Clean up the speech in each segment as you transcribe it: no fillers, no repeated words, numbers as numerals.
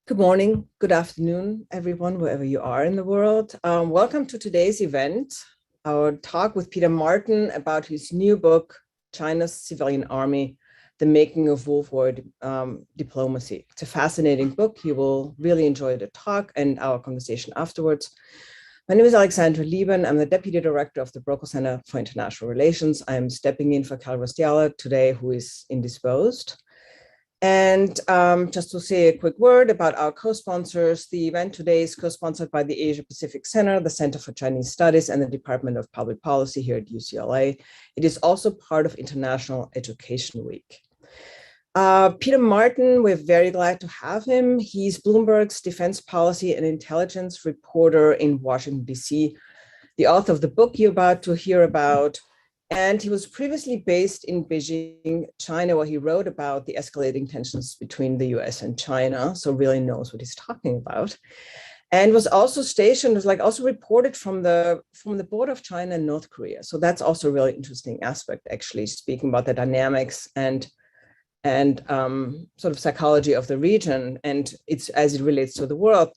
Good morning, good afternoon, everyone, wherever you are in the world. Welcome to today's event, our talk with Peter Martin about his new book, China's Civilian Army, The Making of World War Diplomacy. It's a fascinating book. You will really enjoy the talk and our conversation afterwards. My name is Alexandra Lieben. I'm the Deputy Director of the Brookell Center for International Relations. I'm stepping in for Cal Rostiala today, who is indisposed. And just to say a quick word about our co-sponsors, the event today is co-sponsored by the Asia Pacific Center, the Center for Chinese Studies, and the Department of Public Policy here at UCLA. It is also part of International Education Week. Peter Martin, we're very glad to have him. He's Bloomberg's defense policy and intelligence reporter in Washington, D.C., the author of the book you're about to hear about. And he was previously based in Beijing, China, where he wrote about the escalating tensions between the US and China, so really knows what he's talking about. And was also stationed, also reported from the border of China and North Korea. So that's also a really interesting aspect, actually, speaking about the dynamics and sort of psychology of the region and it's as it relates to the world.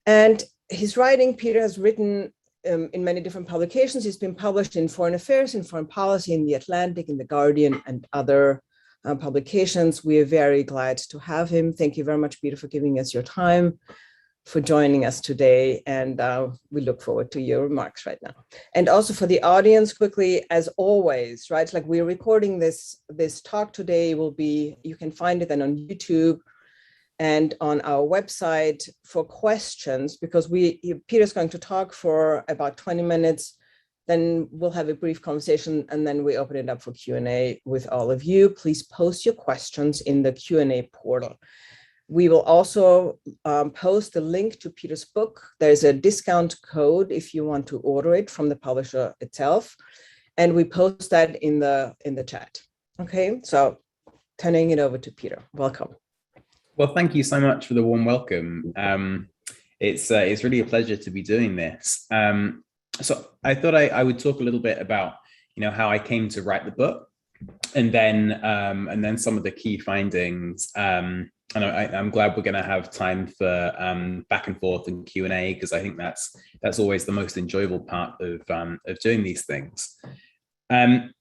And his writing, Peter has written in many different publications. He's been published in Foreign Affairs, in Foreign Policy, in The Atlantic, in The Guardian, and other publications. We are very glad to have him. Thank you very much, Peter, for giving us your time, for joining us today. And we look forward to your remarks right now. And also for the audience, quickly, as always, right? Like we're recording this talk today, you can find it then on YouTube and on our website for questions, because Peter's going to talk for about 20 minutes, then we'll have a brief conversation, and then we open it up for Q&A with all of you. Please post your questions in the Q&A portal. We will also post the link to Peter's book. There's a discount code if you want to order it from the publisher itself, and we post that in the chat. Okay, so turning it over to Peter. Welcome. Well, thank you so much for the warm welcome. It's really a pleasure to be doing this. So I thought I would talk a little bit about how I came to write the book, and then some of the key findings. And I'm glad we're going to have time for back and forth and Q&A, because I think that's always the most enjoyable part of doing these things.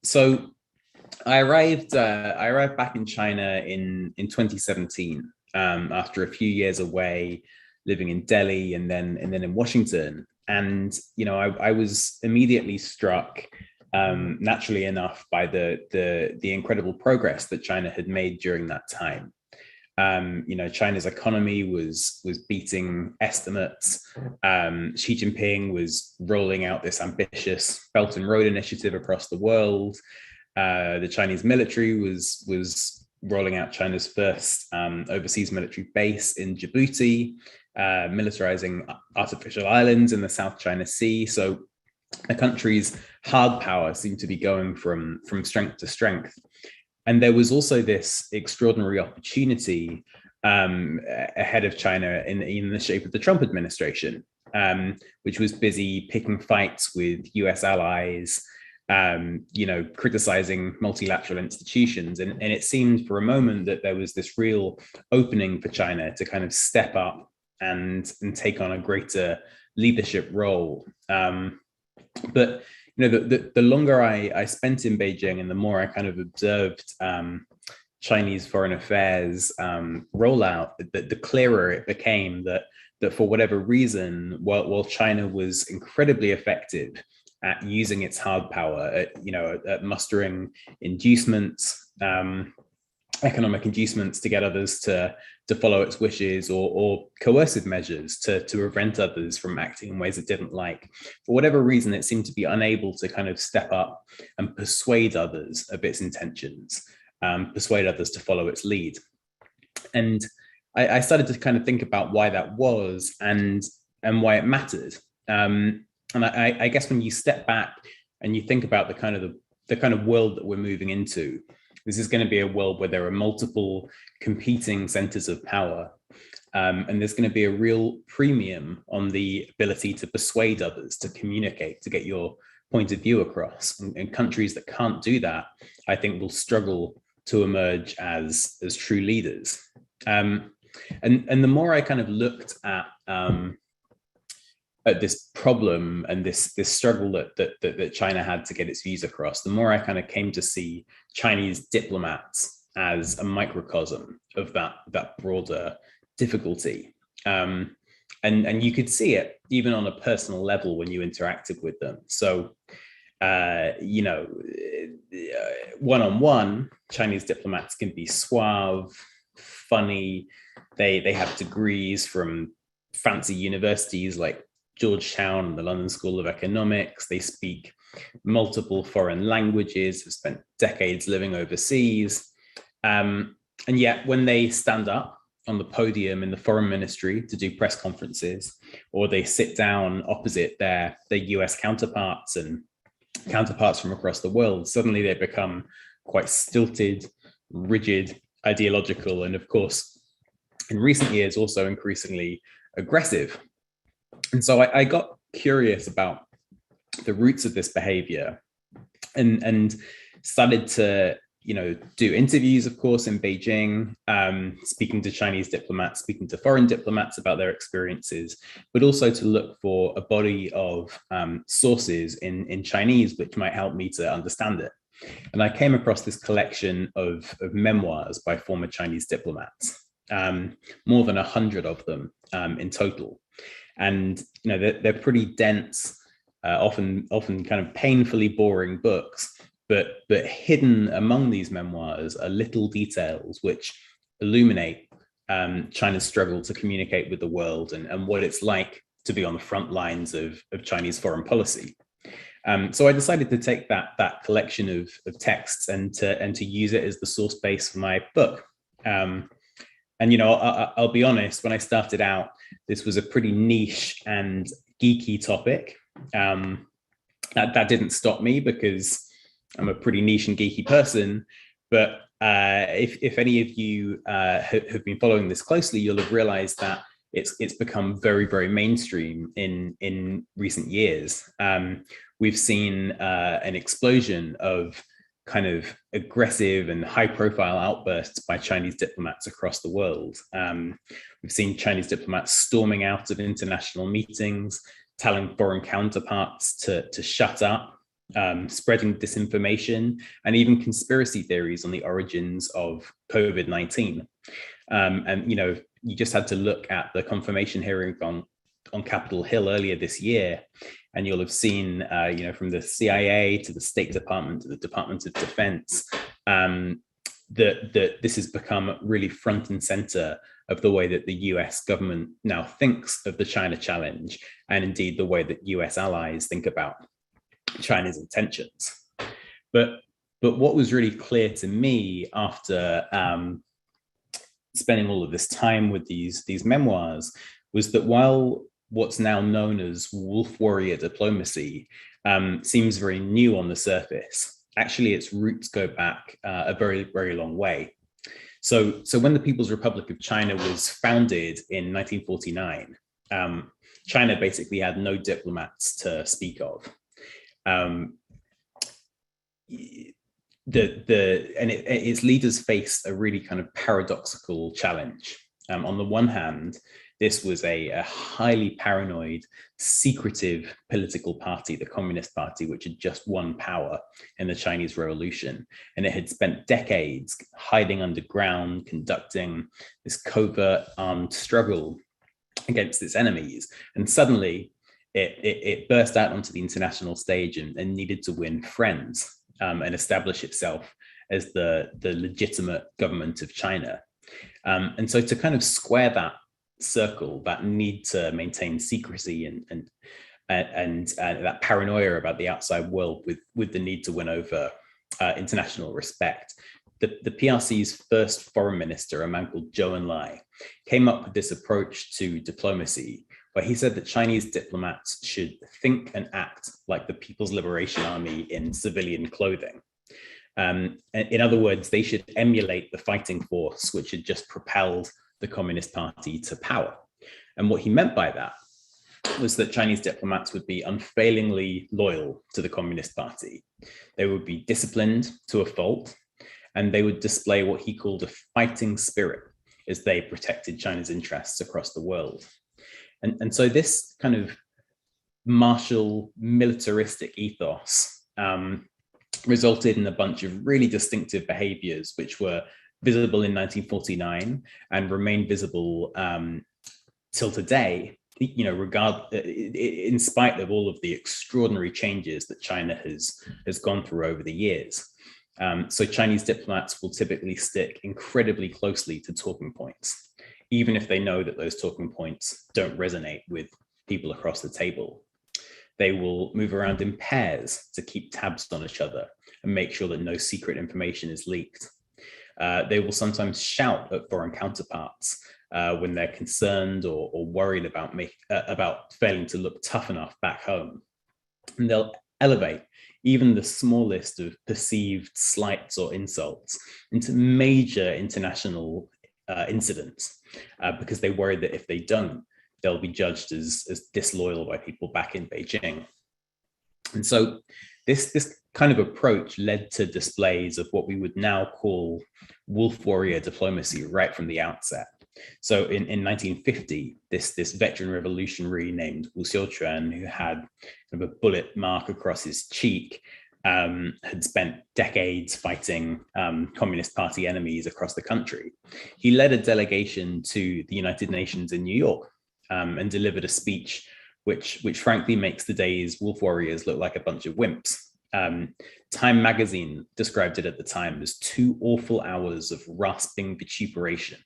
So I arrived back in China in 2017. After a few years away, living in Delhi and then in Washington. And, I was immediately struck, naturally enough, by the incredible progress that China had made during that time. China's economy was beating estimates. Xi Jinping was rolling out this ambitious Belt and Road Initiative across the world. The Chinese military was rolling out China's first overseas military base in Djibouti, militarizing artificial islands in the South China Sea. So the country's hard power seemed to be going from strength to strength. And there was also this extraordinary opportunity ahead of China in the shape of the Trump administration, which was busy picking fights with US allies, criticizing multilateral institutions. And it seemed for a moment that there was this real opening for China to kind of step up and take on a greater leadership role. But the longer I spent in Beijing and the more I kind of observed Chinese foreign affairs rollout, the clearer it became that for whatever reason, while China was incredibly effective at using its hard power, at mustering inducements, economic inducements to get others to follow its wishes, or coercive measures to prevent others from acting in ways it didn't like. For whatever reason, it seemed to be unable to kind of step up and persuade others of its intentions, persuade others to follow its lead. And I started to kind of think about why that was and why it mattered. And I guess when you step back and you think about the kind of world that we're moving into, this is going to be a world where there are multiple competing centers of power. And there's going to be a real premium on the ability to persuade others, to communicate, to get your point of view across. And countries that can't do that, I think, will struggle to emerge as true leaders. And the more I kind of looked at this problem and this struggle that China had to get its views across, the more I kind of came to see Chinese diplomats as a microcosm of that broader difficulty. And you could see it even on a personal level when you interacted with them. So, one-on-one, Chinese diplomats can be suave, funny. They have degrees from fancy universities like Georgetown and the London School of Economics. They speak multiple foreign languages, have spent decades living overseas. And yet when they stand up on the podium in the foreign ministry to do press conferences, or they sit down opposite their US counterparts and counterparts from across the world, suddenly they become quite stilted, rigid, ideological, and of course, in recent years, also increasingly aggressive. And so I got curious about the roots of this behavior and started to, do interviews, of course, in Beijing, speaking to Chinese diplomats, speaking to foreign diplomats about their experiences, but also to look for a body of sources in Chinese, which might help me to understand it. And I came across this collection of memoirs by former Chinese diplomats, more than 100 of them in total. And they're pretty dense, often kind of painfully boring books, but hidden among these memoirs are little details which illuminate China's struggle to communicate with the world and what it's like to be on the front lines of Chinese foreign policy. So I decided to take that collection of texts and to use it as the source base for my book. I'll be honest, when I started out, this was a pretty niche and geeky topic. That didn't stop me because I'm a pretty niche and geeky person. But if any of you have been following this closely, you'll have realized that it's become very, very mainstream in recent years. We've seen an explosion of kind of aggressive and high-profile outbursts by Chinese diplomats across the world. We've seen Chinese diplomats storming out of international meetings, telling foreign counterparts to shut up, spreading disinformation, and even conspiracy theories on the origins of COVID-19. You just had to look at the confirmation hearing on Capitol Hill earlier this year, and you'll have seen, from the CIA to the State Department to the Department of Defense, that this has become really front and center of the way that the US government now thinks of the China challenge, and indeed the way that US allies think about China's intentions. But what was really clear to me after spending all of this time with these memoirs was that while what's now known as wolf warrior diplomacy seems very new on the surface, actually its roots go back a very, very long way. So when the People's Republic of China was founded in 1949, China basically had no diplomats to speak of. Its leaders faced a really kind of paradoxical challenge. On the one hand, this was a highly paranoid, secretive political party, the Communist Party, which had just won power in the Chinese Revolution. And it had spent decades hiding underground, conducting this covert armed struggle against its enemies. And suddenly it burst out onto the international stage and needed to win friends and establish itself as the legitimate government of China. And so to kind of square that circle, that need to maintain secrecy and that paranoia about the outside world with the need to win over international respect, the PRC's first foreign minister, a man called Zhou Enlai, came up with this approach to diplomacy, where he said that Chinese diplomats should think and act like the People's Liberation Army in civilian clothing. In other words, they should emulate the fighting force which had just propelled the Communist Party to power. And what he meant by that was that Chinese diplomats would be unfailingly loyal to the Communist Party. They would be disciplined to a fault, and they would display what he called a fighting spirit, as they protected China's interests across the world. And so this kind of martial militaristic ethos resulted in a bunch of really distinctive behaviors, which were visible in 1949 and remain visible till today, in spite of all of the extraordinary changes that China has gone through over the years. So Chinese diplomats will typically stick incredibly closely to talking points, even if they know that those talking points don't resonate with people across the table. They will move around in pairs to keep tabs on each other and make sure that no secret information is leaked. They will sometimes shout at foreign counterparts when they're concerned or worried about failing to look tough enough back home. And they'll elevate even the smallest of perceived slights or insults into major international incidents because they worry that if they don't, they'll be judged as disloyal by people back in Beijing. And so this kind of approach led to displays of what we would now call wolf warrior diplomacy right from the outset. So in 1950, this veteran revolutionary named Wu Xiuquan, who had kind of a bullet mark across his cheek, had spent decades fighting Communist Party enemies across the country. He led a delegation to the United Nations in New York and delivered a speech which frankly makes the day's wolf warriors look like a bunch of wimps. Time magazine described it at the time as 2 awful hours of rasping vituperation,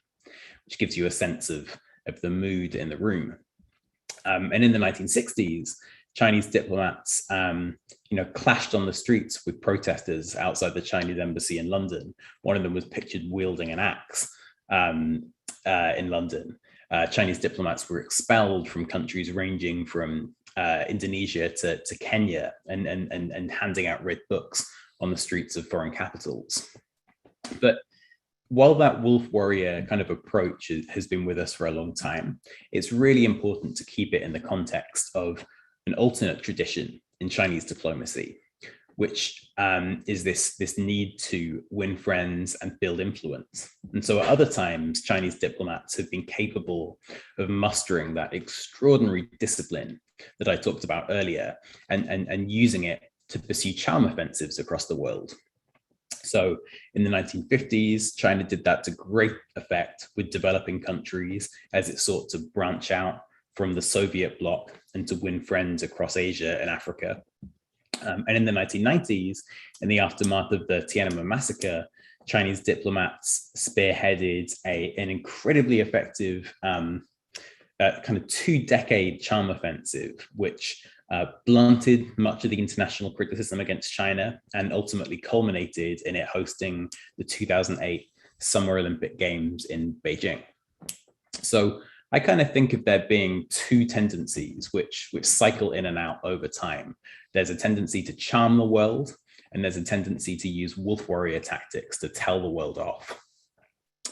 which gives you a sense of the mood in the room. And in the 1960s, Chinese diplomats, clashed on the streets with protesters outside the Chinese embassy in London. One of them was pictured wielding an axe in London. Chinese diplomats were expelled from countries ranging from Indonesia to Kenya and handing out red books on the streets of foreign capitals. But while that wolf warrior kind of approach has been with us for a long time, it's really important to keep it in the context of an alternate tradition in Chinese diplomacy, which is this need to win friends and build influence. And so at other times, Chinese diplomats have been capable of mustering that extraordinary discipline that I talked about earlier and using it to pursue charm offensives across the world. So in the 1950s, China did that to great effect with developing countries as it sought to branch out from the Soviet bloc and to win friends across Asia and Africa. And in the 1990s, in the aftermath of the Tiananmen massacre, Chinese diplomats spearheaded an incredibly effective kind of 2-decade charm offensive, which blunted much of the international criticism against China and ultimately culminated in it hosting the 2008 Summer Olympic Games in Beijing. So I kind of think of there being 2 tendencies which cycle in and out over time. There's a tendency to charm the world, and there's a tendency to use wolf warrior tactics to tell the world off.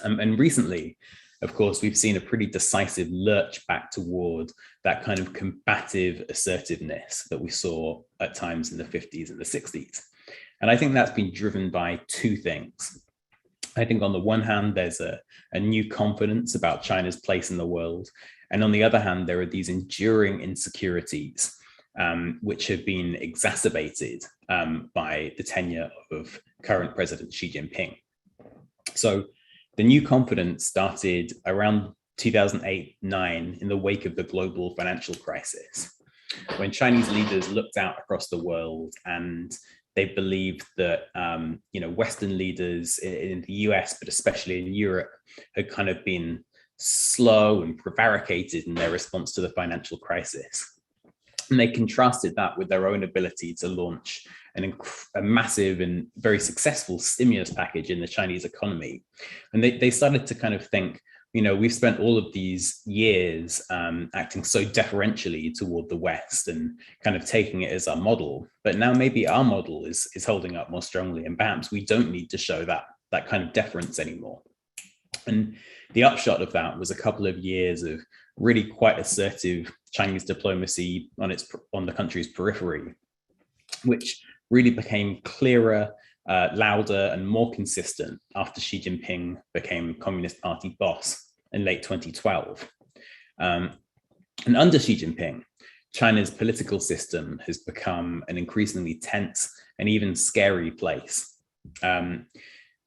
And recently, of course, we've seen a pretty decisive lurch back toward that kind of combative assertiveness that we saw at times in the 50s and the 60s. And I think that's been driven by 2 things. I think on the one hand, there's a new confidence about China's place in the world. And on the other hand, there are these enduring insecurities, which have been exacerbated by the tenure of current President Xi Jinping. So the new confidence started around 2008-9 in the wake of the global financial crisis, when Chinese leaders looked out across the world and they believed that Western leaders in the US, but especially in Europe, had kind of been slow and prevaricated in their response to the financial crisis. And they contrasted that with their own ability to launch a massive and very successful stimulus package in the Chinese economy. And they started to kind of think, we've spent all of these years acting so deferentially toward the West and kind of taking it as our model. But now maybe our model is holding up more strongly, and perhaps we don't need to show that kind of deference anymore. And the upshot of that was a couple of years of really quite assertive Chinese diplomacy on the country's periphery, which really became clearer louder and more consistent after Xi Jinping became Communist Party boss in late 2012. And under Xi Jinping, China's political system has become an increasingly tense and even scary place.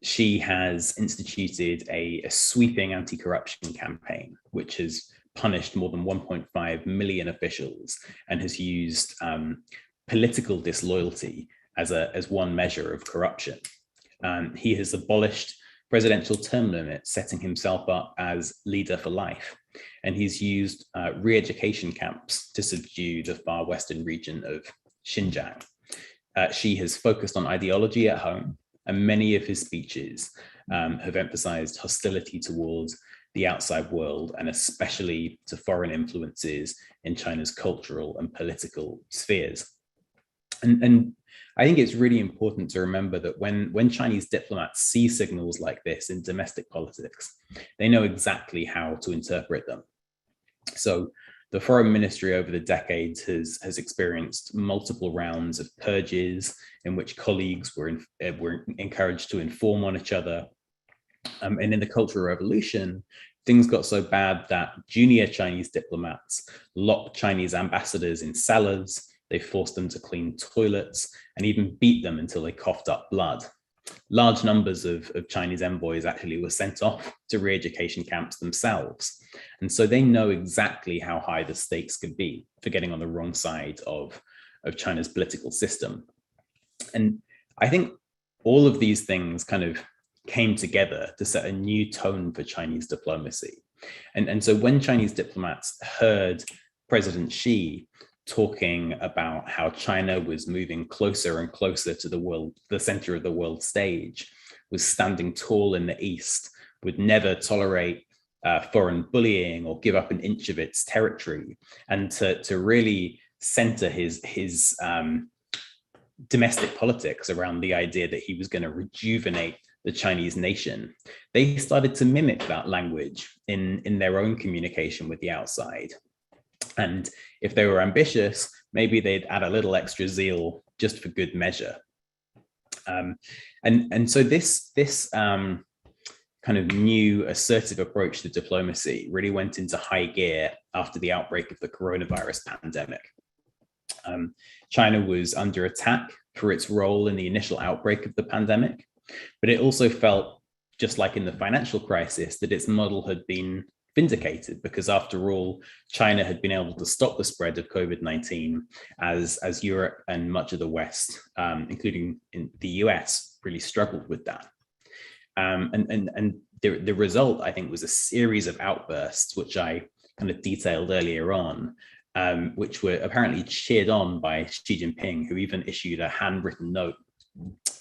Xi has instituted a sweeping anti-corruption campaign, which has punished more than 1.5 million officials and has used political disloyalty as one measure of corruption. He has abolished presidential term limits, setting himself up as leader for life. And he's used re-education camps to subdue the far western region of Xinjiang. Xi has focused on ideology at home, and many of his speeches have emphasized hostility towards the outside world, and especially to foreign influences in China's cultural and political spheres. And I think it's really important to remember that when Chinese diplomats see signals like this in domestic politics, they know exactly how to interpret them. So the foreign ministry over the decades has experienced multiple rounds of purges in which colleagues were encouraged to inform on each other. And in the Cultural Revolution, things got so bad that junior Chinese diplomats locked Chinese ambassadors in cellars. They forced them to clean toilets and even beat them until they coughed up blood. Large numbers of Chinese envoys actually were sent off to re-education camps themselves. And so they know exactly how high the stakes could be for getting on the wrong side of China's political system. And I think all of these things kind of came together to set a new tone for Chinese diplomacy. And so when Chinese diplomats heard President Xi talking about how China was moving closer and closer to the center of the world stage, was standing tall in the East, would never tolerate foreign bullying or give up an inch of its territory, and to really center his domestic politics around the idea that he was going to rejuvenate the Chinese nation, they started to mimic that language in their own communication with the outside. And if they were ambitious, maybe they'd add a little extra zeal just for good measure. And so this kind of new assertive approach to diplomacy really went into high gear after the outbreak of the coronavirus pandemic. China was under attack for its role in the initial outbreak of the pandemic, but it also felt, just like in the financial crisis, that its model had been vindicated, because after all, China had been able to stop the spread of COVID-19 as Europe and much of the West, including in the US, really struggled with that. And the result, I think, was a series of outbursts, which I kind of detailed earlier on, which were apparently cheered on by Xi Jinping, who even issued a handwritten note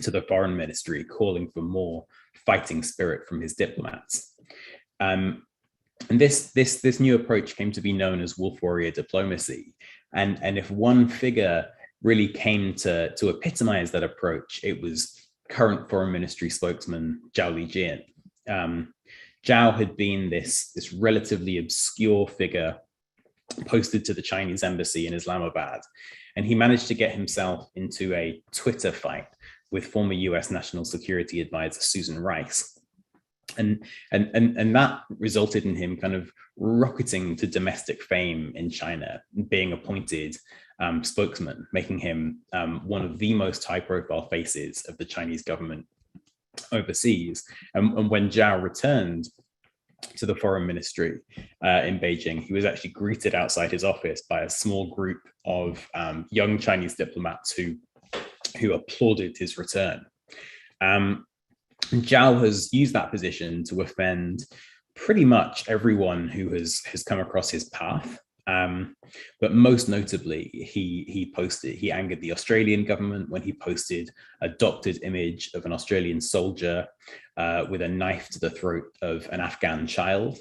to the foreign ministry calling for more fighting spirit from his diplomats. And this new approach came to be known as wolf warrior diplomacy. And if one figure really came to epitomize that approach, it was current foreign ministry spokesman Zhao Lijian. Zhao had been this relatively obscure figure posted to the Chinese embassy in Islamabad, and he managed to get himself into a Twitter fight with former US National Security Advisor Susan Rice. And that resulted in him kind of rocketing to domestic fame in China, being appointed spokesman, making him one of the most high-profile faces of the Chinese government overseas. And when Zhao returned to the foreign ministry in Beijing, he was actually greeted outside his office by a small group of young Chinese diplomats who applauded his return. Zhao has used that position to offend pretty much everyone who has come across his path. But most notably, he angered the Australian government when he posted a doctored image of an Australian soldier with a knife to the throat of an Afghan child.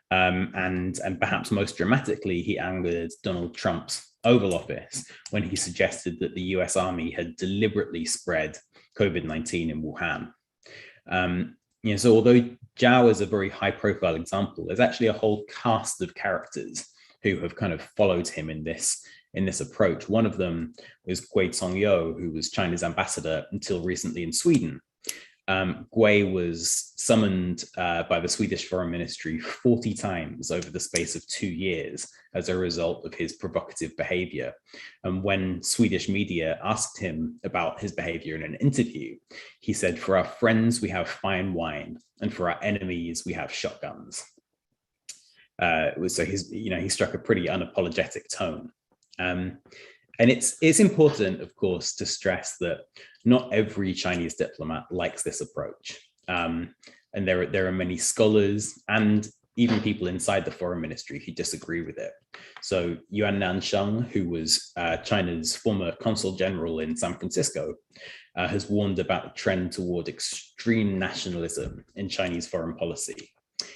And perhaps most dramatically, he angered Donald Trump's Oval Office when he suggested that the US Army had deliberately spread COVID-19 in Wuhan. So although Zhao is a very high-profile example, there's actually a whole cast of characters who have kind of followed him in this in this approach. One of them was Gui Tongyo, who was China's ambassador until recently in Sweden. Gui was summoned by the Swedish Foreign Ministry 40 times over the space of 2 years as a result of his provocative behavior. And when Swedish media asked him about his behavior in an interview, he said, "For our friends, we have fine wine, and for our enemies, we have shotguns." So he struck a pretty unapologetic tone. And it's important, of course, to stress that not every Chinese diplomat likes this approach. And there are many scholars and even people inside the foreign ministry who disagree with it. So Yuan Nansheng, who was China's former consul general in San Francisco, has warned about a trend toward extreme nationalism in Chinese foreign policy.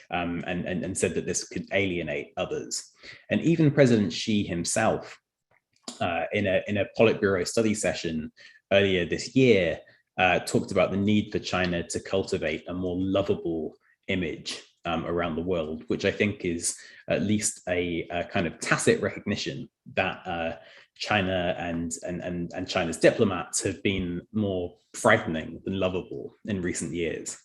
And said that this could alienate others. And even President Xi himself, in a Politburo study session earlier this year, talked about the need for China to cultivate a more lovable image around the world, which I think is at least a kind of tacit recognition that China and China's diplomats have been more frightening than lovable in recent years.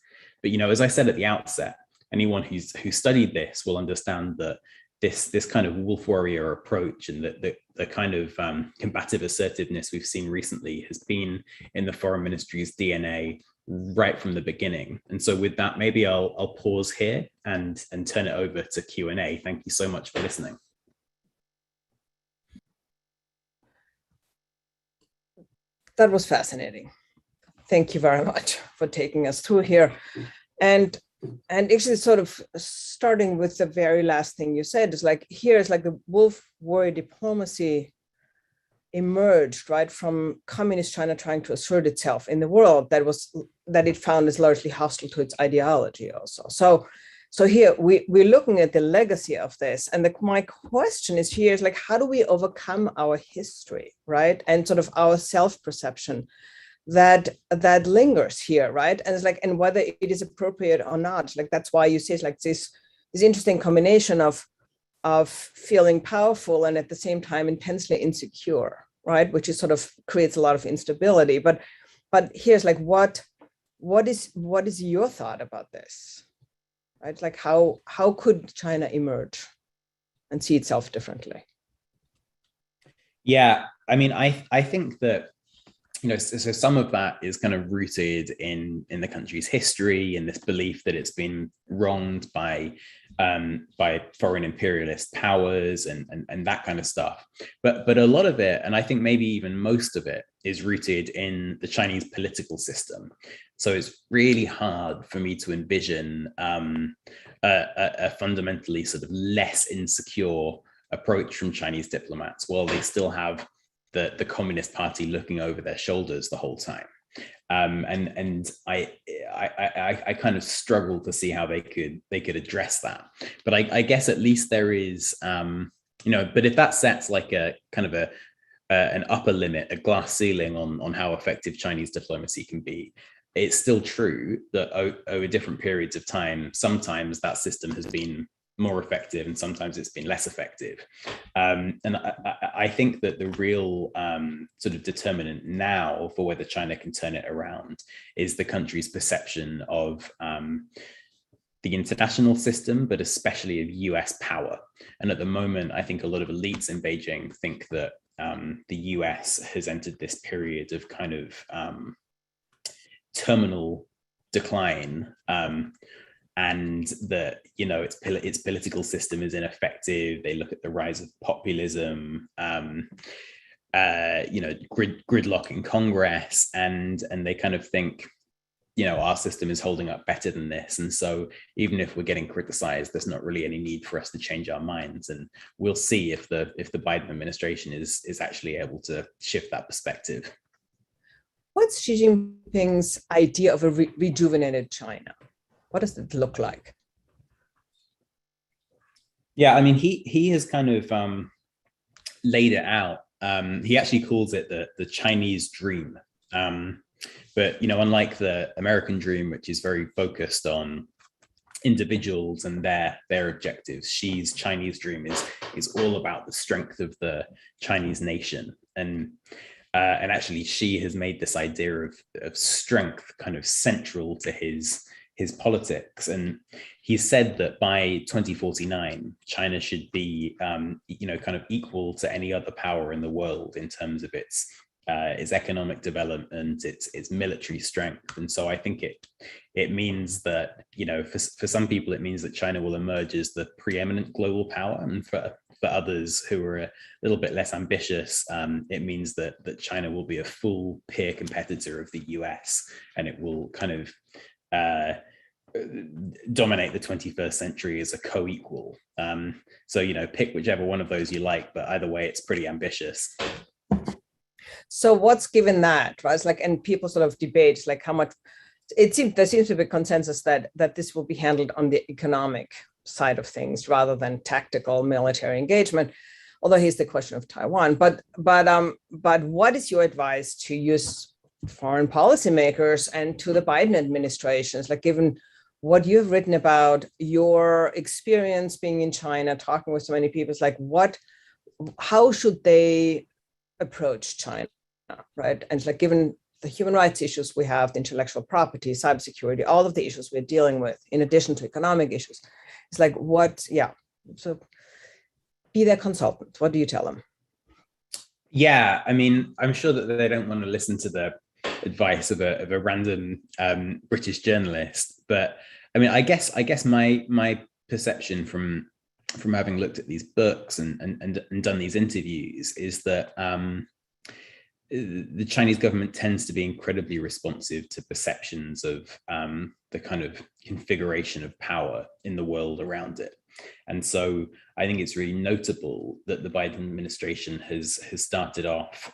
But as I said at the outset, anyone who studied this will understand that this kind of wolf warrior approach and the kind of combative assertiveness we've seen recently has been in the foreign ministry's DNA right from the beginning. And so with that, maybe I'll pause here and turn it over to Q&A. Thank you so much for listening. That was fascinating. Thank you very much for taking us through here. And actually sort of starting with the very last thing you said, is like, here's like the wolf warrior diplomacy emerged right from communist China trying to assert itself in the world that it found is largely hostile to its ideology also. So here we're looking at the legacy of this. And my question is here is like, how do we overcome our history, right? And sort of our self-perception that lingers here, right? And it's like, and whether it is appropriate or not, like that's why you say it's like this interesting combination of feeling powerful and at the same time intensely insecure, right? Which is sort of creates a lot of instability. But here's like, what is your thought about this, right? Like how could China emerge and see itself differently? Yeah, I mean, I think that so some of that is kind of rooted in the country's history and this belief that it's been wronged by foreign imperialist powers and that kind of stuff. But a lot of it, and I think maybe even most of it, is rooted in the Chinese political system. So it's really hard for me to envision a fundamentally sort of less insecure approach from Chinese diplomats while they still have the Communist Party looking over their shoulders the whole time. And I kind of struggle to see how they could address that. But I guess at least there is, but if that sets like a kind of an upper limit, a glass ceiling on how effective Chinese diplomacy can be, it's still true that over different periods of time, sometimes that system has been more effective and sometimes it's been less effective. And I think that the real sort of determinant now for whether China can turn it around is the country's perception of the international system, but especially of US power. And at the moment, I think a lot of elites in Beijing think that the US has entered this period of kind of terminal decline, and that its political system is ineffective. They look at the rise of populism, gridlock in Congress, and they kind of think, our system is holding up better than this. And so even if we're getting criticized, there's not really any need for us to change our minds. And we'll see if the Biden administration is actually able to shift that perspective. What's Xi Jinping's idea of a rejuvenated China? What does it look like? Yeah, I mean, he has kind of laid it out. He actually calls it the Chinese dream. But unlike the American dream, which is very focused on individuals and their objectives. Xi's Chinese dream is all about the strength of the Chinese nation, and actually Xi has made this idea of strength kind of central to his politics. And he said that by 2049, China should be, kind of equal to any other power in the world in terms of its economic development, its military strength. And so I think it means that, for some people, it means that China will emerge as the preeminent global power. And for others who are a little bit less ambitious, it means that China will be a full peer competitor of the US, and it will kind of dominate the 21st century as a co-equal. So, pick whichever one of those you like, but either way, it's pretty ambitious. So what's given that, right? It's like, and people sort of debate like how much, there seems to be a consensus that this will be handled on the economic side of things rather than tactical military engagement. Although here's the question of Taiwan. But what is your advice to US foreign policymakers and to the Biden administrations, like given what you've written about your experience being in China, talking with so many people, it's like how should they approach China, right? And it's like given the human rights issues we have, the intellectual property, cybersecurity, all of the issues we're dealing with, in addition to economic issues, it's like so be their consultant. What do you tell them? Yeah, I mean, I'm sure that they don't want to listen to the advice of a random British journalist, but I mean, I guess my perception from having looked at these books and done these interviews is that the Chinese government tends to be incredibly responsive to perceptions of the kind of configuration of power in the world around it. And so I think it's really notable that the Biden administration has started off.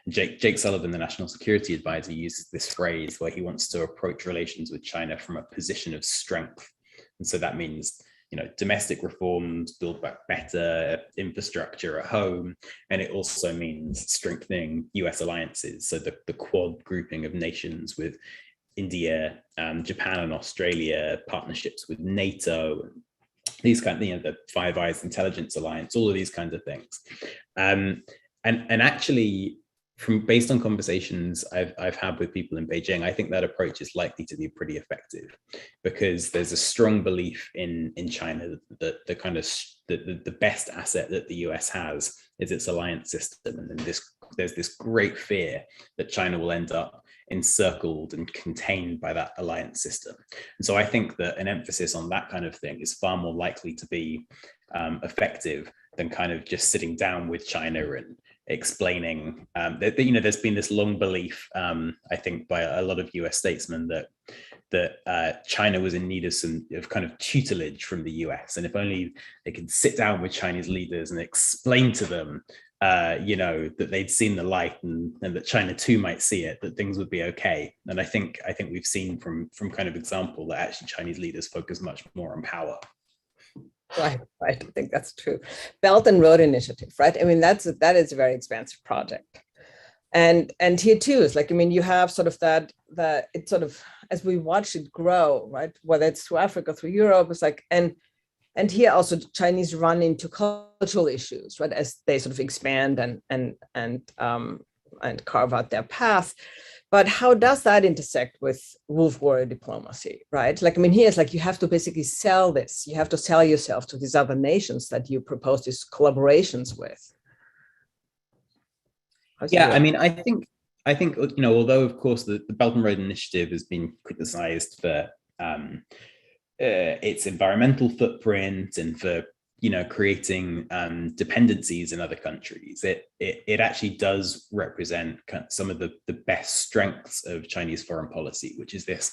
Jake Sullivan, the national security advisor, uses this phrase where he wants to approach relations with China from a position of strength. And so that means, domestic reforms, build back better infrastructure at home. And it also means strengthening US alliances. So the Quad grouping of nations with India, Japan and Australia, partnerships with NATO, these kind of, the Five Eyes Intelligence Alliance, all of these kinds of things. And actually, based on conversations I've had with people in Beijing, I think that approach is likely to be pretty effective, because there's a strong belief in China that the best asset that the US has is its alliance system, and then there's this great fear that China will end up encircled and contained by that alliance system. And so I think that an emphasis on that kind of thing is far more likely to be effective than kind of just sitting down with China and explaining that there's been this long belief, I think, by a lot of US statesmen that China was in need of kind of tutelage from the US, and if only they could sit down with Chinese leaders and explain to them that they'd seen the light and that China too might see it, that things would be okay. And I think we've seen from kind of example that actually Chinese leaders focus much more on power. Right. I think that's true. Belt and Road Initiative, right? I mean, that is a very expansive project. And here too, it's like, I mean, you have sort of that it's sort of, as we watch it grow, right? Whether it's through Africa, through Europe, it's like, and here also Chinese run into cultural issues, right? As they sort of expand and carve out their path. But how does that intersect with wolf warrior diplomacy, right? Like, I mean, here it's like you have to basically sell this. You have to sell yourself to these other nations that you propose these collaborations with. I mean, I think although of course the Belt and Road Initiative has been criticized for its environmental footprint and for creating dependencies in other countries, it actually does represent some of the best strengths of Chinese foreign policy, which is this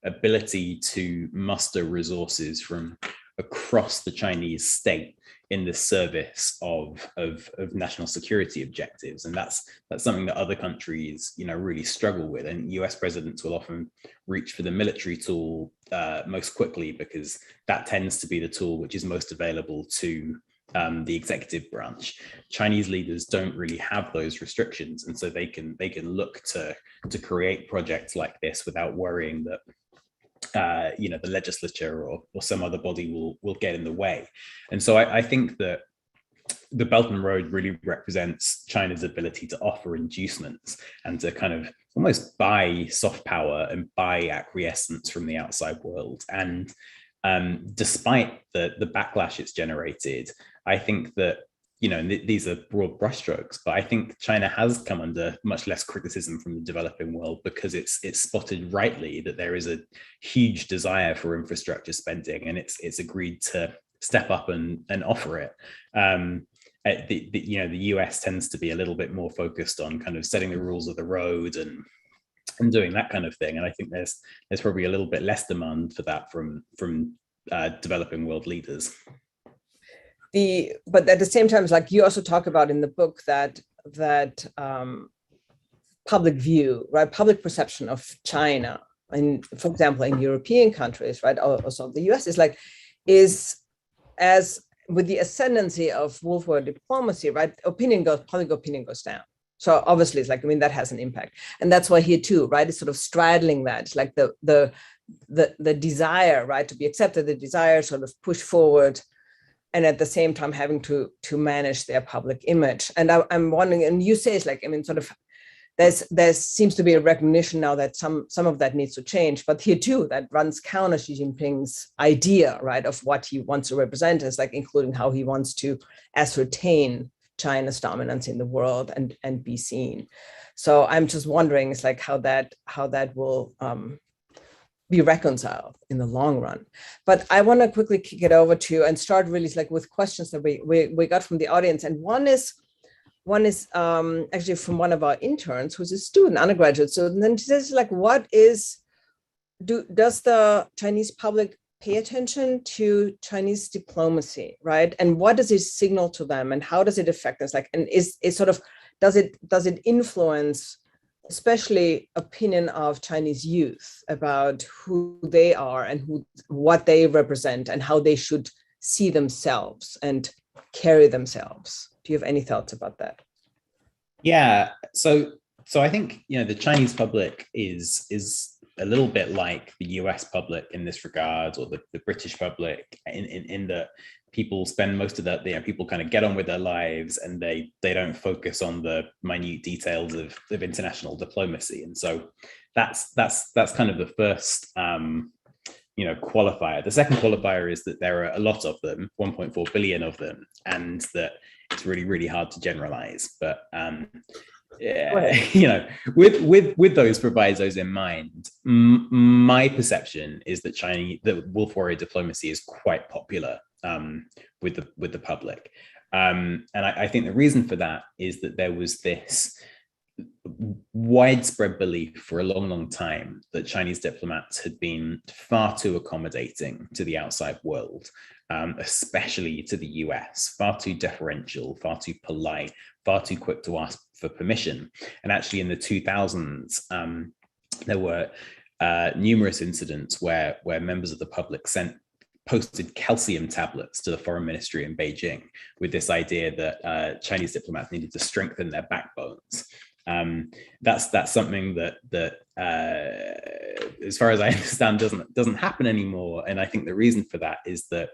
ability to muster resources from across the Chinese state in the service of national security objectives. And that's something that other countries really struggle with, and US presidents will often reach for the military tool most quickly, because that tends to be the tool which is most available to the executive branch. Chinese leaders don't really have those restrictions, and so they can look to create projects like this without worrying that the legislature or some other body will get in the way. And so I think that the Belt and Road really represents China's ability to offer inducements and to kind of almost buy soft power and buy acquiescence from the outside world. And despite the backlash it's generated, I think that, these are broad brushstrokes, but I think China has come under much less criticism from the developing world because it's spotted rightly that there is a huge desire for infrastructure spending, and it's agreed to step up and offer it. The US tends to be a little bit more focused on kind of setting the rules of the road and doing that kind of thing, and I think there's probably a little bit less demand for that from developing world leaders. But at the same time, like you also talk about in the book that public view, right, public perception of China, and for example, in European countries, right, also the US is as with the ascendancy of World War diplomacy, right, public opinion goes down. So obviously, it's that has an impact, and that's why here too, right, it's sort of straddling that. It's like the desire, right, to be accepted, the desire sort of push forward, and at the same time having to manage their public image. And I'm wondering, and you say it's sort of there seems to be a recognition now that some of that needs to change, but here too, that runs counter Xi Jinping's idea, right, of what he wants to represent as including how he wants to ascertain China's dominance in the world and be seen. So I'm just wondering, it's how that will be reconciled in the long run. But I want to quickly kick it over to and start really with questions that we got from the audience. And one is actually from one of our interns who's a student, undergraduate student, and she says does the Chinese public pay attention to Chinese diplomacy, right? And what does it signal to them, and how does it affect us? And does it influence especially opinion of Chinese youth about who they are and what they represent and how they should see themselves and carry themselves? Do you have any thoughts about that? Yeah, so I think the Chinese public is a little bit like the US public in this regard, or the British public in that people spend most of that, people kind of get on with their lives and they don't focus on the minute details of international diplomacy. And so that's kind of the first qualifier. The second qualifier is that there are a lot of them, 1.4 billion of them, and that it's really, really hard to generalize. But with those provisos in mind, my perception is that wolf warrior diplomacy is quite popular with the public, and I think the reason for that is that there was this widespread belief for a long time that Chinese diplomats had been far too accommodating to the outside world, especially to the US, far too deferential, far too polite, far too quick to ask for permission. And actually in the 2000s, there were numerous incidents where members of the public posted calcium tablets to the foreign ministry in Beijing with this idea that Chinese diplomats needed to strengthen their backbones. That's something that as far as I understand doesn't happen anymore, and I think the reason for that is that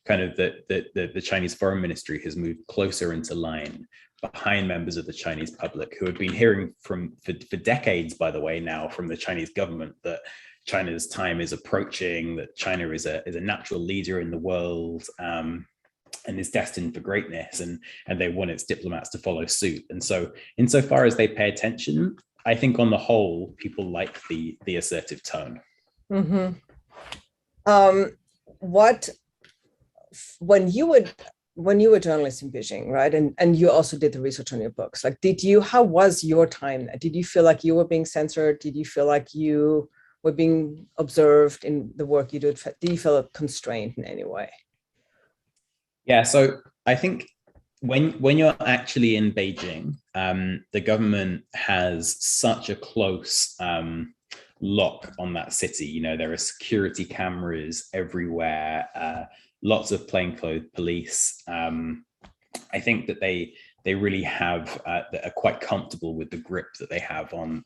kind of the Chinese foreign ministry has moved closer into line behind members of the Chinese public who have been hearing for decades, by the way, now from the Chinese government that China's time is approaching, that China is a natural leader in the world, and is destined for greatness, and they want its diplomats to follow suit. And so insofar as they pay attention, I think on the whole, people like the assertive tone. Mm-hmm. When you were journalist in Beijing, right? And you also did the research on your books, how was your time? Did you feel like you were being censored? Did you feel like you were being observed in the work you did? Did you feel constrained in any way? Yeah, so I think when you're actually in Beijing, the government has such a close lock on that city. There are security cameras everywhere, lots of plainclothes police. I think that they really are quite comfortable with the grip that they have on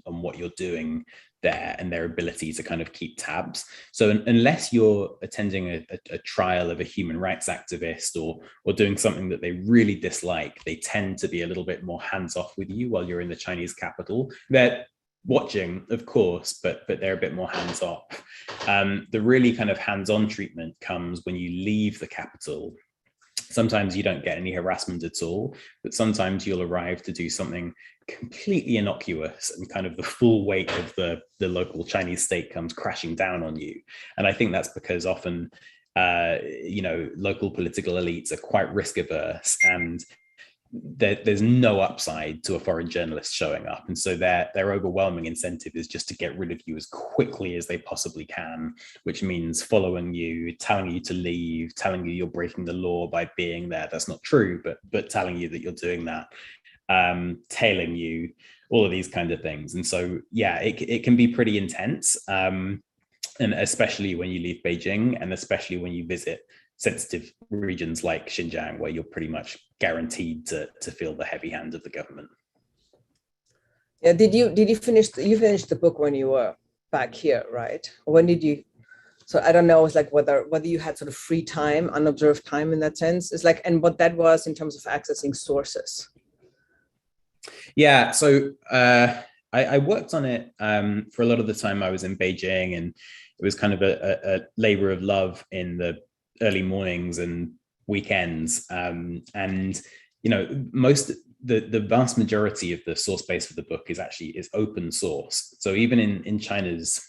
what you're doing there and their ability to kind of keep tabs. So unless you're attending a trial of a human rights activist or doing something that they really dislike, they tend to be a little bit more hands-off with you while you're in the Chinese capital. They're watching, of course, but they're a bit more hands-off. The really kind of hands-on treatment comes when you leave the capital. Sometimes you don't get any harassment at all, but sometimes you'll arrive to do something completely innocuous and kind of the full weight of the local Chinese state comes crashing down on you. And I think that's because often, local political elites are quite risk averse, and there's no upside to a foreign journalist showing up. And so their overwhelming incentive is just to get rid of you as quickly as they possibly can, which means following you, telling you to leave, telling you you're breaking the law by being there. That's not true, but telling you that you're doing that, tailing you, all of these kinds of things. And so, yeah, it can be pretty intense. And especially when you leave Beijing, and especially when you visit sensitive regions like Xinjiang, where you're pretty much guaranteed to feel the heavy hand of the government. Yeah, did you finish the book when you were back here, right? Or when did you? So I don't know, it's like whether you had sort of free time, unobserved time in that sense. It's like, and what that was in terms of accessing sources. Yeah, so I worked on it for a lot of the time I was in Beijing, and it was kind of a labor of love in the early mornings and weekends. And, the vast majority of the source base for the book is open source. So even in China's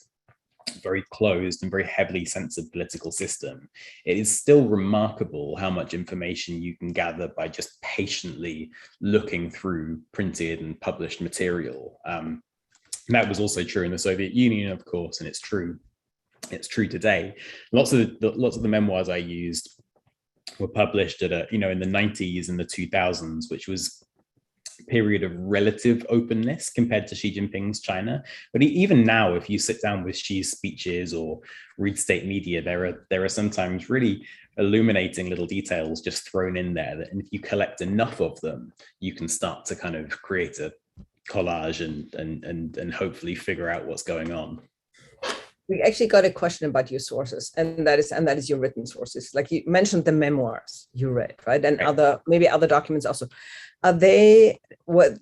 very closed and very heavily censored political system, it is still remarkable how much information you can gather by just patiently looking through printed and published material. And that was also true in the Soviet Union, of course, and it's true today. Lots of the memoirs I used were published in the 90s and the 2000s, which was a period of relative openness compared to Xi Jinping's China. But even now, if you sit down with Xi's speeches or read state media, there are sometimes really illuminating little details just thrown in there that, and if you collect enough of them, you can start to kind of create a collage and hopefully figure out what's going on. We actually got a question about your sources, and that is your written sources. Like you mentioned the memoirs you read, right? And other documents also. Did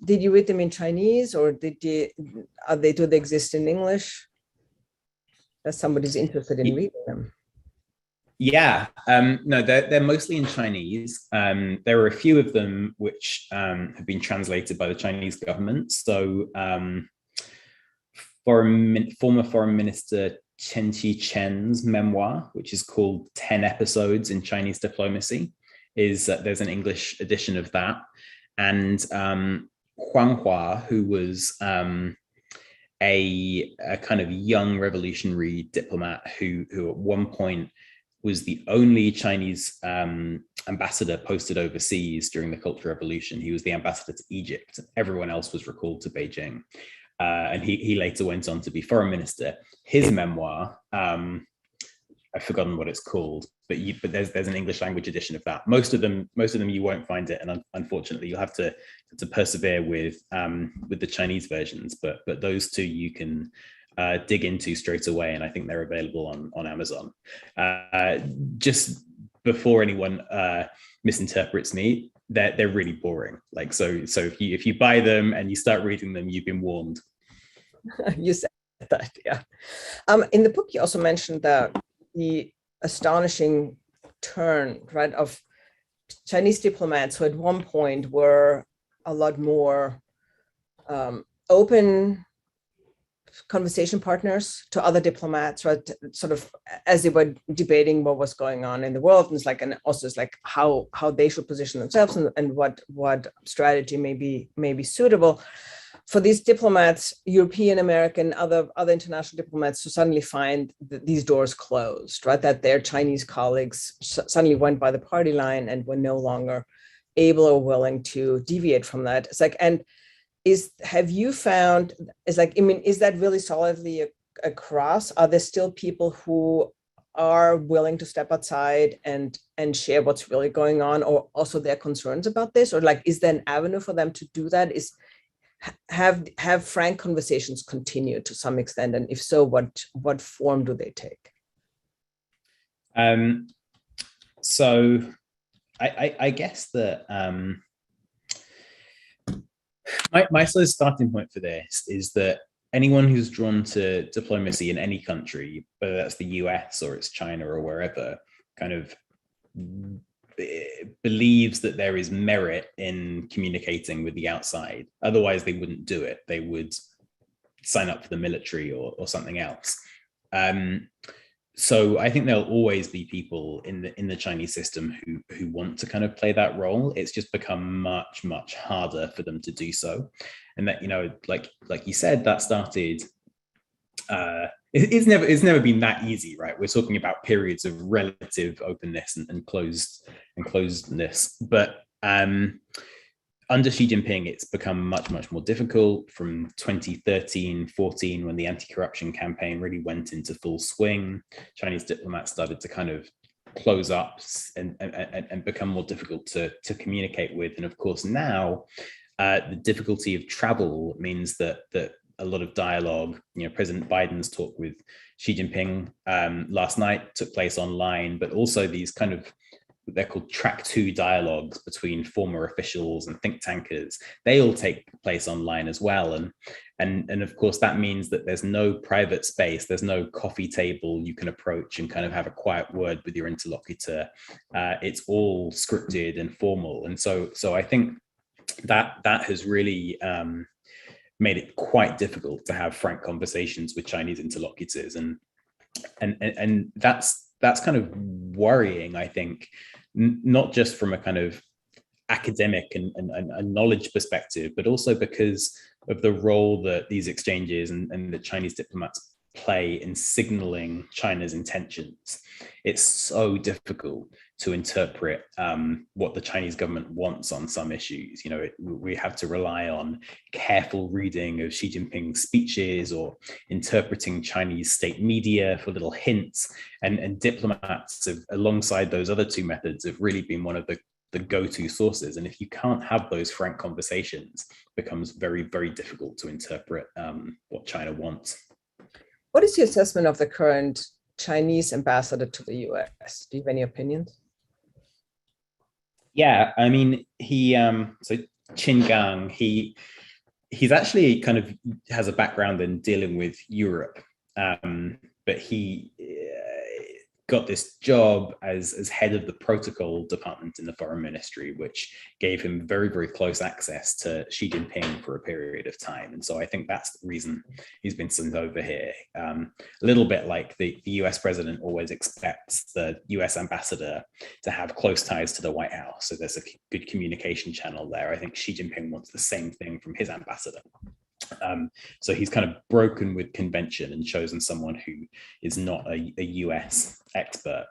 you read them in Chinese, or do they exist in English? That somebody's interested in reading them. Yeah, no, they're mostly in Chinese. There are a few of them which have been translated by the Chinese government. So former Foreign Minister Chen Qichen's memoir, which is called 10 Episodes in Chinese Diplomacy, there's an English edition of that. And Huang Hua, who was a kind of young revolutionary diplomat who at one point was the only Chinese ambassador posted overseas during the Cultural Revolution. He was the ambassador to Egypt. Everyone else was recalled to Beijing. And he later went on to be foreign minister. His memoir, I've forgotten what it's called, but there's an English language edition of that. Most of them you won't find it, and unfortunately you'll have to persevere with the Chinese versions. But those two you can dig into straight away, and I think they're available on Amazon. Just before anyone misinterprets me, they're really boring. Like so if you buy them and you start reading them, you've been warned. You said that, yeah. In the book, you also mentioned the astonishing turn, right, of Chinese diplomats who at one point were a lot more open conversation partners to other diplomats, right? Sort of as they were debating what was going on in the world, and also how they should position themselves and what strategy may be suitable for these diplomats, European, American, other international diplomats, to suddenly find these doors closed, right? That their Chinese colleagues suddenly went by the party line and were no longer able or willing to deviate from that. It's like, and have you found, is that really solidly across? Are there still people who are willing to step outside and share what's really going on, or also their concerns about this? Or is there an avenue for them to do that? have frank conversations continued to some extent, and if so, what form do they take? So I guess that my sort of starting point for this is that anyone who's drawn to diplomacy in any country, whether that's the US or it's China or wherever, kind of believes that there is merit in communicating with the outside. Otherwise, they wouldn't do it. They would sign up for the military or something else. So I think there'll always be people in the Chinese system who want to kind of play that role. It's just become much harder for them to do so, and that, you know, like you said, that started. It's never been that easy, right? We're talking about periods of relative openness and closedness, but under Xi Jinping, it's become much more difficult. From 2013-14, when the anti-corruption campaign really went into full swing, Chinese diplomats started to kind of close up and become more difficult to communicate with. And of course, now the difficulty of travel means that a lot of dialogue, you know, President Biden's talk with Xi Jinping last night took place online, but also these kind of, they're called track 2 dialogues between former officials and think tankers. They all take place online as well. And of course, that means that there's no private space. There's no coffee table you can approach and kind of have a quiet word with your interlocutor. It's all scripted and formal. And so I think that has really made it quite difficult to have frank conversations with Chinese interlocutors. And that's kind of worrying, I think, not just from a kind of academic and knowledge perspective, but also because of the role that these exchanges and the Chinese diplomats play in signaling China's intentions. It's so difficult to interpret what the Chinese government wants on some issues. You know, we have to rely on careful reading of Xi Jinping's speeches or interpreting Chinese state media for little hints. And diplomats have, alongside those other two methods, have really been one of the go-to sources. And if you can't have those frank conversations, it becomes very difficult to interpret what China wants. What is your assessment of the current Chinese ambassador to the US? Do you have any opinions? Yeah, I mean, he so Qin Gang, he's actually kind of has a background in dealing with Europe, but he got this job as head of the protocol department in the foreign ministry, which gave him very close access to Xi Jinping for a period of time. And so I think that's the reason he's been sent over here. A little bit like the US president always expects the US ambassador to have close ties to the White House. So there's a good communication channel there. I think Xi Jinping wants the same thing from his ambassador. So he's kind of broken with convention and chosen someone who is not a US expert.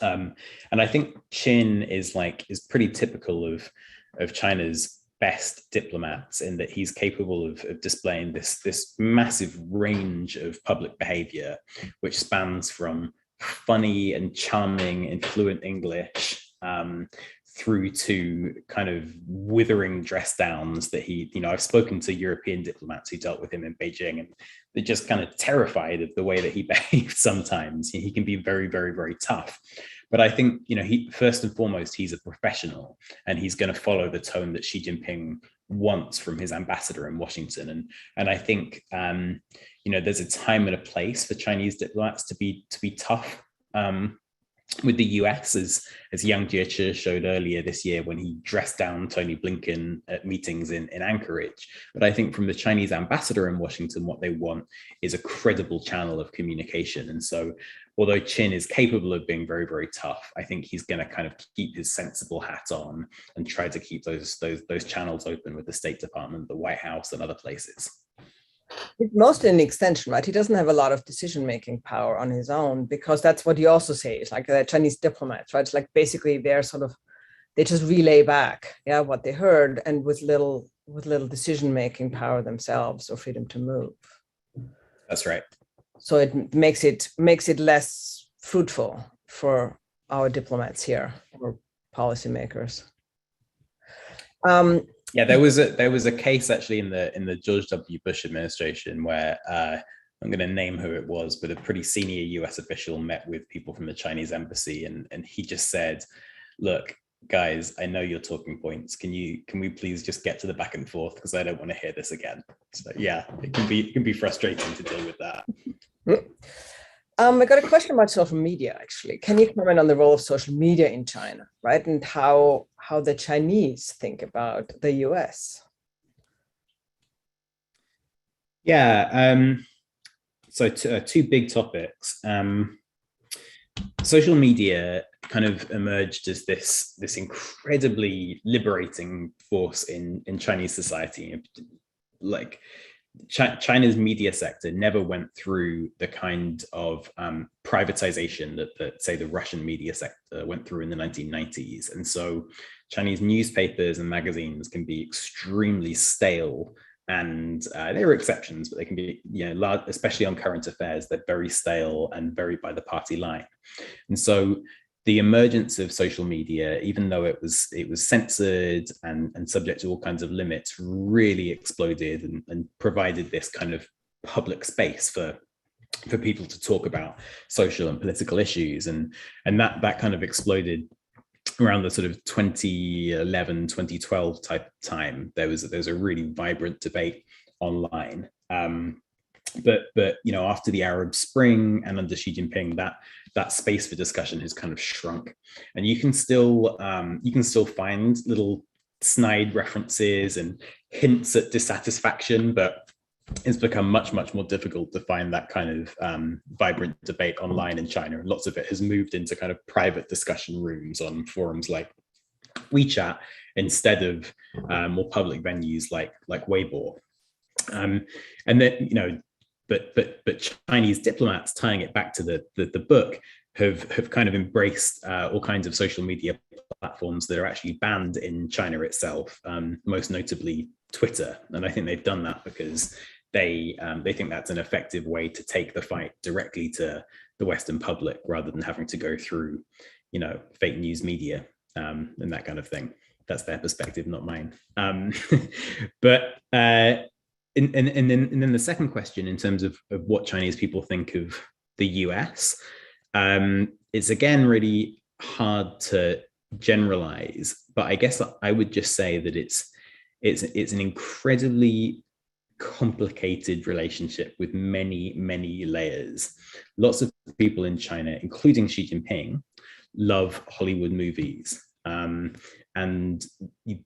And I think Qin is pretty typical of China's best diplomats in that he's capable of displaying this massive range of public behavior, which spans from funny and charming and fluent English through to kind of withering dress downs that I've spoken to European diplomats who dealt with him in Beijing, and they're just kind of terrified of the way that he behaved sometimes. He can be very tough. But I think, he first and foremost, he's a professional, and he's going to follow the tone that Xi Jinping wants from his ambassador in Washington. And I think, there's a time and a place for Chinese diplomats to be tough with the US, as Yang Jiechi showed earlier this year when he dressed down Tony Blinken at meetings in Anchorage. But I think from the Chinese ambassador in Washington, what they want is a credible channel of communication. And so although Qin is capable of being very tough, I think he's going to kind of keep his sensible hat on and try to keep those channels open with the State Department, the White House, and other places. It's mostly an extension, right? He doesn't have a lot of decision-making power on his own, because that's what you also say. It's like the Chinese diplomats, right? It's like basically they just relay back, what they heard, and with little decision-making power themselves or freedom to move. That's right. So it makes it less fruitful for our diplomats here or policymakers. Yeah, there was a case actually in the George W. Bush administration where I'm going to name who it was, but a pretty senior US official met with people from the Chinese embassy, and he just said, "Look, guys, I know your talking points. Can we please just get to the back and forth, because I don't want to hear this again." So yeah, it can be frustrating to deal with that. I got a question about social media, actually. Can you comment on the role of social media in China, right? And how the Chinese think about the US? Yeah, so two big topics. Social media kind of emerged as this incredibly liberating force in Chinese society. Like China's media sector never went through the kind of privatization that say the Russian media sector went through in the 1990s. And so Chinese newspapers and magazines can be extremely stale. And there are exceptions, but they can be, large, especially on current affairs, they're very stale and very by the party line. And so the emergence of social media, even though it was censored and subject to all kinds of limits, really exploded and provided this kind of public space for people to talk about social and political issues. And that kind of exploded around the sort of 2011, 2012 type of time. There was a really vibrant debate online. But after the Arab Spring and under Xi Jinping, that space for discussion has kind of shrunk, and you can still find little snide references and hints at dissatisfaction, but it's become much more difficult to find that kind of vibrant debate online in China, and lots of it has moved into kind of private discussion rooms on forums like WeChat instead of more public venues like Weibo. And then but Chinese diplomats, tying it back to the book, have kind of embraced all kinds of social media platforms that are actually banned in China itself, most notably Twitter. And I think they've done that because they think that's an effective way to take the fight directly to the Western public, rather than having to go through, fake news media and that kind of thing. That's their perspective, not mine. But and then the second question, in terms of what Chinese people think of the US, it's again really hard to generalize, but I guess I would just say that it's an incredibly complicated relationship with many layers. Lots of people in China, including Xi Jinping, love Hollywood movies, and the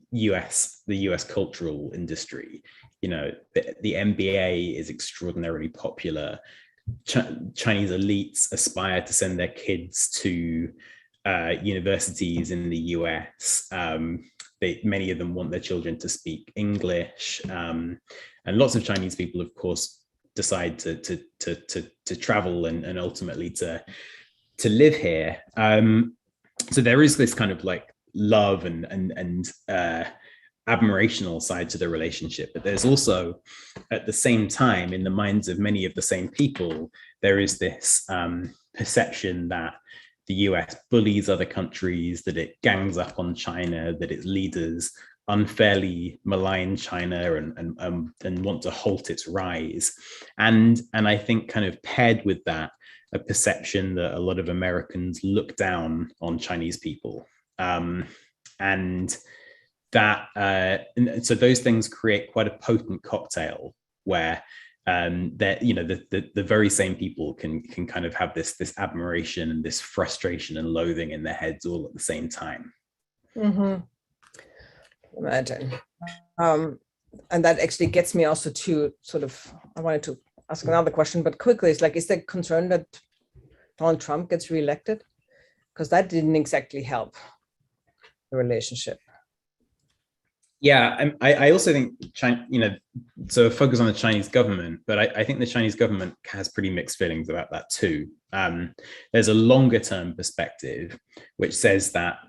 US cultural industry. The NBA is extraordinarily popular. Chinese elites aspire to send their kids to universities in the US. Many of them want their children to speak English, and lots of Chinese people, of course, decide to travel and ultimately to live here. So there is this kind of like love and admirational side to the relationship, but there's also, at the same time, in the minds of many of the same people, there is this perception that the US bullies other countries, that it gangs up on China, that its leaders unfairly malign China and want to halt its rise. And I think kind of paired with that, a perception that a lot of Americans look down on Chinese people. And so those things create quite a potent cocktail where that the very same people can kind of have this admiration and this frustration and loathing in their heads all at the same time. Mm-hmm. Imagine. And that actually gets me also to sort of, I wanted to ask another question, but quickly, it's like, is there concern that Donald Trump gets reelected? Because that didn't exactly help the relationship. Yeah, I also think China, so focus on the Chinese government, but I think the Chinese government has pretty mixed feelings about that too. There's a longer term perspective, which says that,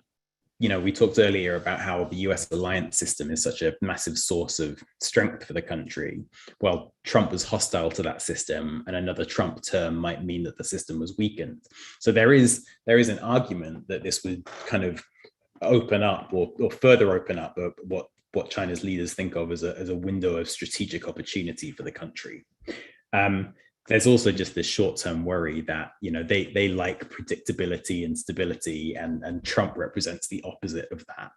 we talked earlier about how the US alliance system is such a massive source of strength for the country. Well, Trump was hostile to that system, and another Trump term might mean that the system was weakened. So there is an argument that this would kind of open up or further open up what what China's leaders think of as a window of strategic opportunity for the country. There's also just this short-term worry that, they like predictability and stability, and Trump represents the opposite of that.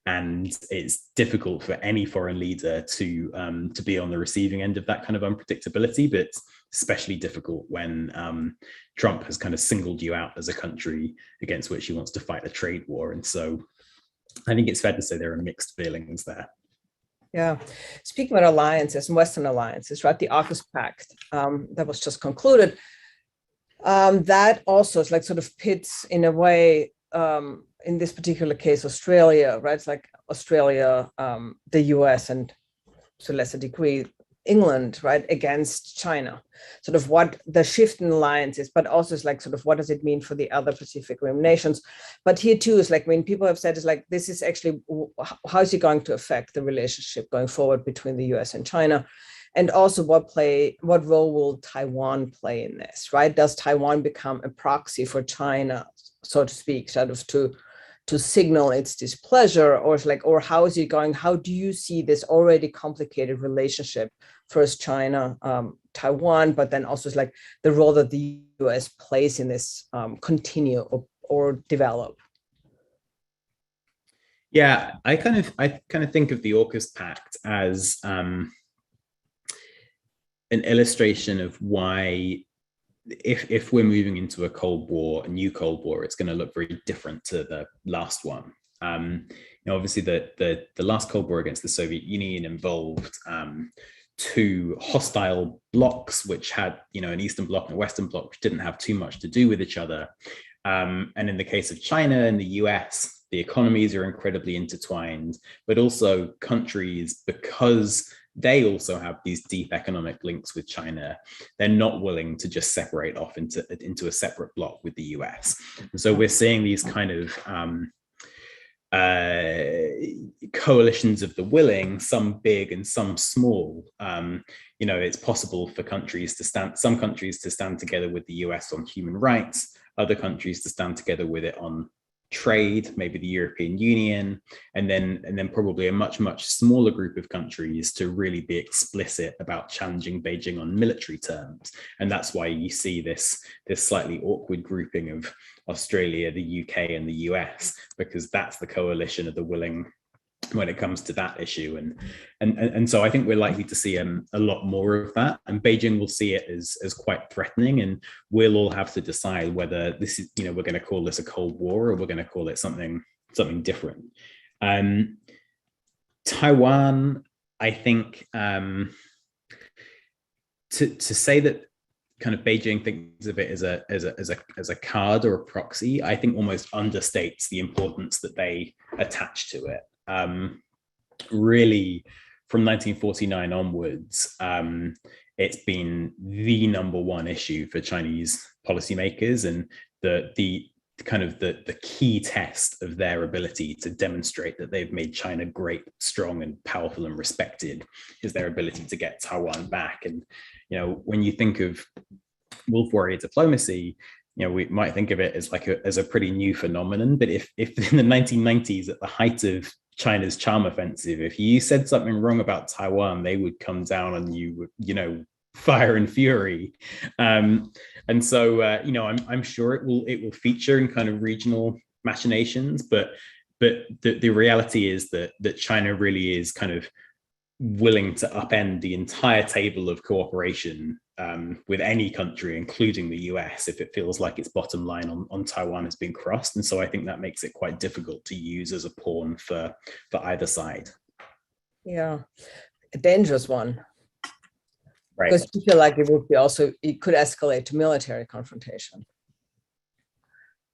And it's difficult for any foreign leader to be on the receiving end of that kind of unpredictability, but it's especially difficult when Trump has kind of singled you out as a country against which he wants to fight a trade war. And so I think it's fair to say there are mixed feelings there. Yeah. Speaking about alliances and Western alliances, right? The AUKUS Pact that was just concluded, that also is like sort of pits in a way, in this particular case, Australia, right? It's like Australia, the US, and to a lesser degree, England, right, against China, sort of what the shift in alliances, but also is like sort of what does it mean for the other Pacific Rim nations. But here too is like, when people have said is like, this is actually, how is it going to affect the relationship going forward between the US and China? And also what role will Taiwan play in this, right? Does Taiwan become a proxy for China, so to speak, sort of to signal its displeasure, or how is it going? How do you see this already complicated relationship, first China, Taiwan, but then also it's like the role that the US plays in this continue or develop? Yeah, I kind of think of the AUKUS Pact as an illustration of why, if we're moving into a new Cold War, it's going to look very different to the last one. Obviously, the last Cold War against the Soviet Union involved two hostile blocs, which had an Eastern Bloc and a Western Bloc, which didn't have too much to do with each other. And in the case of China and the US, the economies are incredibly intertwined, but also countries, because they also have these deep economic links with China, they're not willing to just separate off into a separate bloc with the US. And so we're seeing these kind of coalitions of the willing, some big and some small. It's possible for some countries to stand together with the US on human rights, other countries to stand together with it on trade, maybe the European Union, and then probably a much, much smaller group of countries to really be explicit about challenging Beijing on military terms. And that's why you see this slightly awkward grouping of Australia, the UK, and the US, because that's the coalition of the willing when it comes to that issue. And so I think we're likely to see a lot more of that, and Beijing will see it as quite threatening, and we'll all have to decide whether this is, we're going to call this a Cold War or we're going to call it something different. Taiwan, I think, to say that kind of Beijing thinks of it as a card or a proxy, I think almost understates the importance that they attach to it. Really, from 1949 onwards, it's been the number one issue for Chinese policymakers, and the kind of the key test of their ability to demonstrate that they've made China great, strong, and powerful and respected is their ability to get Taiwan back. And when you think of wolf warrior diplomacy, we might think of it as a pretty new phenomenon. But if in the 1990s, at the height of China's charm offensive, if you said something wrong about Taiwan, they would come down on you with, fire and fury. And so, I'm sure it will feature in kind of regional machinations, but the reality is that China really is kind of willing to upend the entire table of cooperation with any country, including the US, if it feels like its bottom line on Taiwan has been crossed. And so I think that makes it quite difficult to use as a pawn for either side. Yeah, a dangerous one. Right. Because you feel like it could escalate to military confrontation.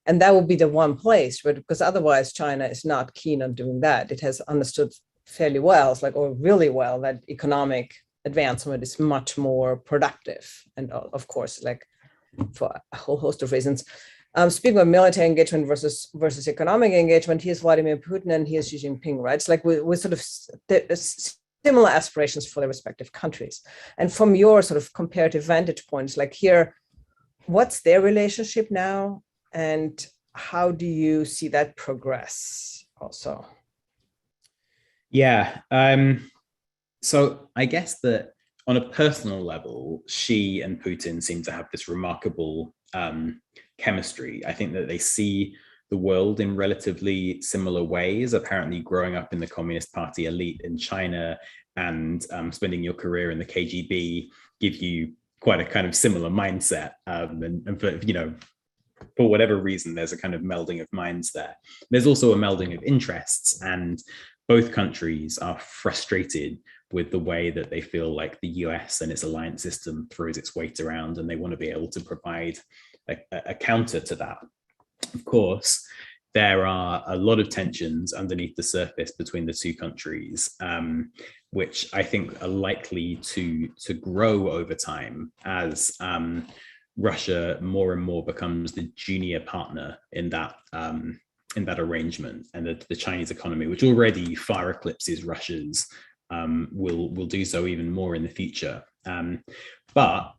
And that would be the one place, but because otherwise China is not keen on doing that. It has understood fairly well, or really well, that economic advancement is much more productive. And of course, for a whole host of reasons. Speaking of military engagement versus economic engagement, here's Vladimir Putin and here's Xi Jinping, right? It's like we're sort of similar aspirations for their respective countries. And from your sort of comparative vantage points, here, what's their relationship now? And how do you see that progress also? Yeah. So I guess that on a personal level, Xi and Putin seem to have this remarkable chemistry. I think that they see the world in relatively similar ways. Apparently, growing up in the Communist Party elite in China and spending your career in the KGB give you quite a kind of similar mindset. And for, for whatever reason, there's a kind of melding of minds there. There's also a melding of interests, and both countries are frustrated with the way that they feel like the US and its alliance system throws its weight around, and they want to be able to provide a counter to that. Of course, there are a lot of tensions underneath the surface between the two countries, which I think are likely to grow over time as Russia more and more becomes the junior partner in that arrangement, and the Chinese economy, which already far eclipses Russia's, will do so even more in the future. But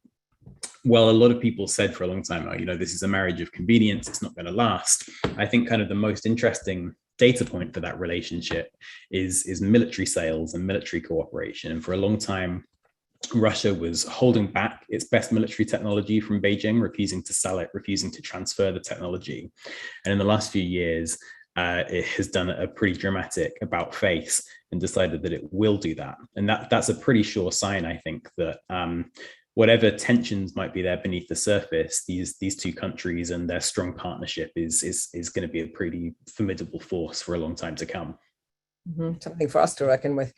well, a lot of people said for a long time, this is a marriage of convenience, it's not going to last. I think kind of the most interesting data point for that relationship is military sales and military cooperation. And for a long time, Russia was holding back its best military technology from Beijing, refusing to sell it, refusing to transfer the technology. And in the last few years, it has done a pretty dramatic about face and decided that it will do that. And that's a pretty sure sign, I think, that whatever tensions might be there beneath the surface, these two countries and their strong partnership is going to be a pretty formidable force for a long time to come. Mm-hmm. Something for us to reckon with.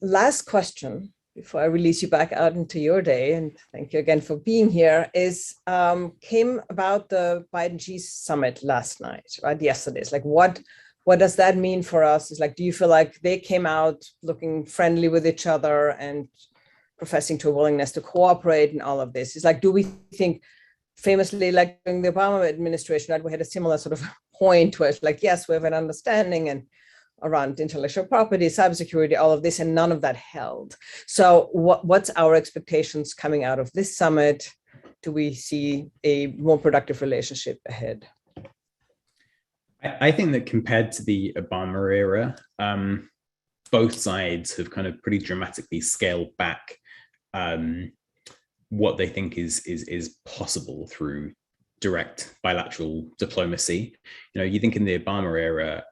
Last question before I release you back out into your day, and thank you again for being here, came about the Biden-Xi summit last night, right? Yesterday. It's like, what does that mean for us? It's like, do you feel like they came out looking friendly with each other and professing to a willingness to cooperate and all of this? It's like, do we think, famously, like during the Obama administration, right, we had a similar sort of point where it's like, yes, we have an understanding and around intellectual property, cybersecurity, all of this, and none of that held. So what's our expectations coming out of this summit? Do we see a more productive relationship ahead? I think that compared to the Obama era, both sides have kind of pretty dramatically scaled back what they think is possible through direct bilateral diplomacy. You think in the Obama era,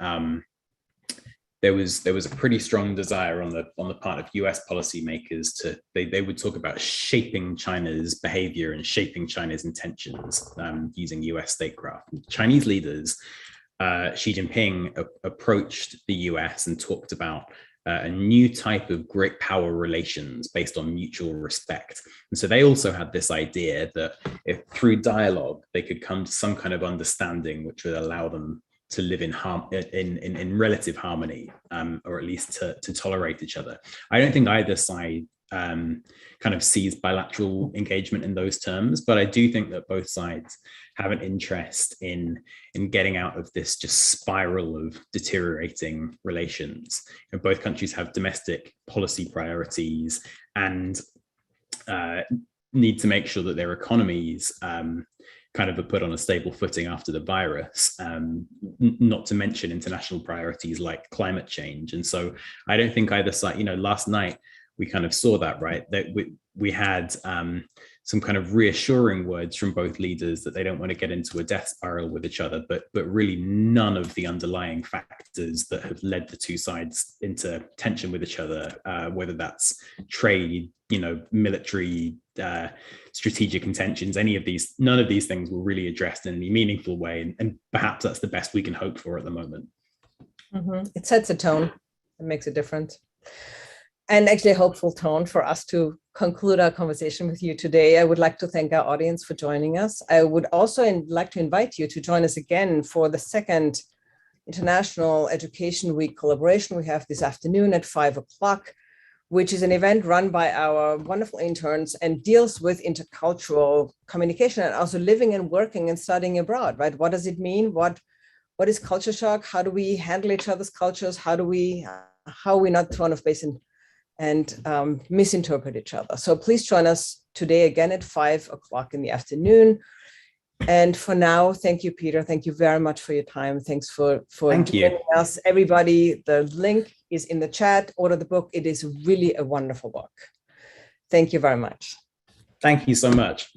there was a pretty strong desire on the part of US policymakers they would talk about shaping China's behavior and shaping China's intentions using US statecraft. Chinese leaders, Xi Jinping approached the US and talked about a new type of great power relations based on mutual respect. And so they also had this idea that if through dialogue they could come to some kind of understanding which would allow them to live in relative harmony, or at least to tolerate each other. I don't think either side kind of sees bilateral engagement in those terms, but I do think that both sides have an interest in getting out of this just spiral of deteriorating relations. Both countries have domestic policy priorities and need to make sure that their economies kind of are put on a stable footing after the virus, not to mention international priorities like climate change. And so I don't think either side, last night we kind of saw that, right? That we had some kind of reassuring words from both leaders that they don't want to get into a death spiral with each other, but really none of the underlying factors that have led the two sides into tension with each other, whether that's trade, military, strategic intentions, none of these things were really addressed in any meaningful way. And perhaps that's the best we can hope for at the moment. Mm-hmm. It sets a tone. It makes a difference. And actually a hopeful tone for us to conclude our conversation with you today. I would like to thank our audience for joining us. I would also like to invite you to join us again for the second International Education Week collaboration we have this afternoon at 5:00, which is an event run by our wonderful interns and deals with intercultural communication and also living and working and studying abroad, right? What does it mean? What is culture shock? How do we handle each other's cultures? How are we not thrown off base and misinterpret each other? So please join us today again at 5:00 in the afternoon. And for now, thank you, Peter. Thank you very much for your time. Thanks for Thank you. joining us. Everybody, the link is in the chat. Order the book. It is really a wonderful book. Thank you very much. Thank you so much.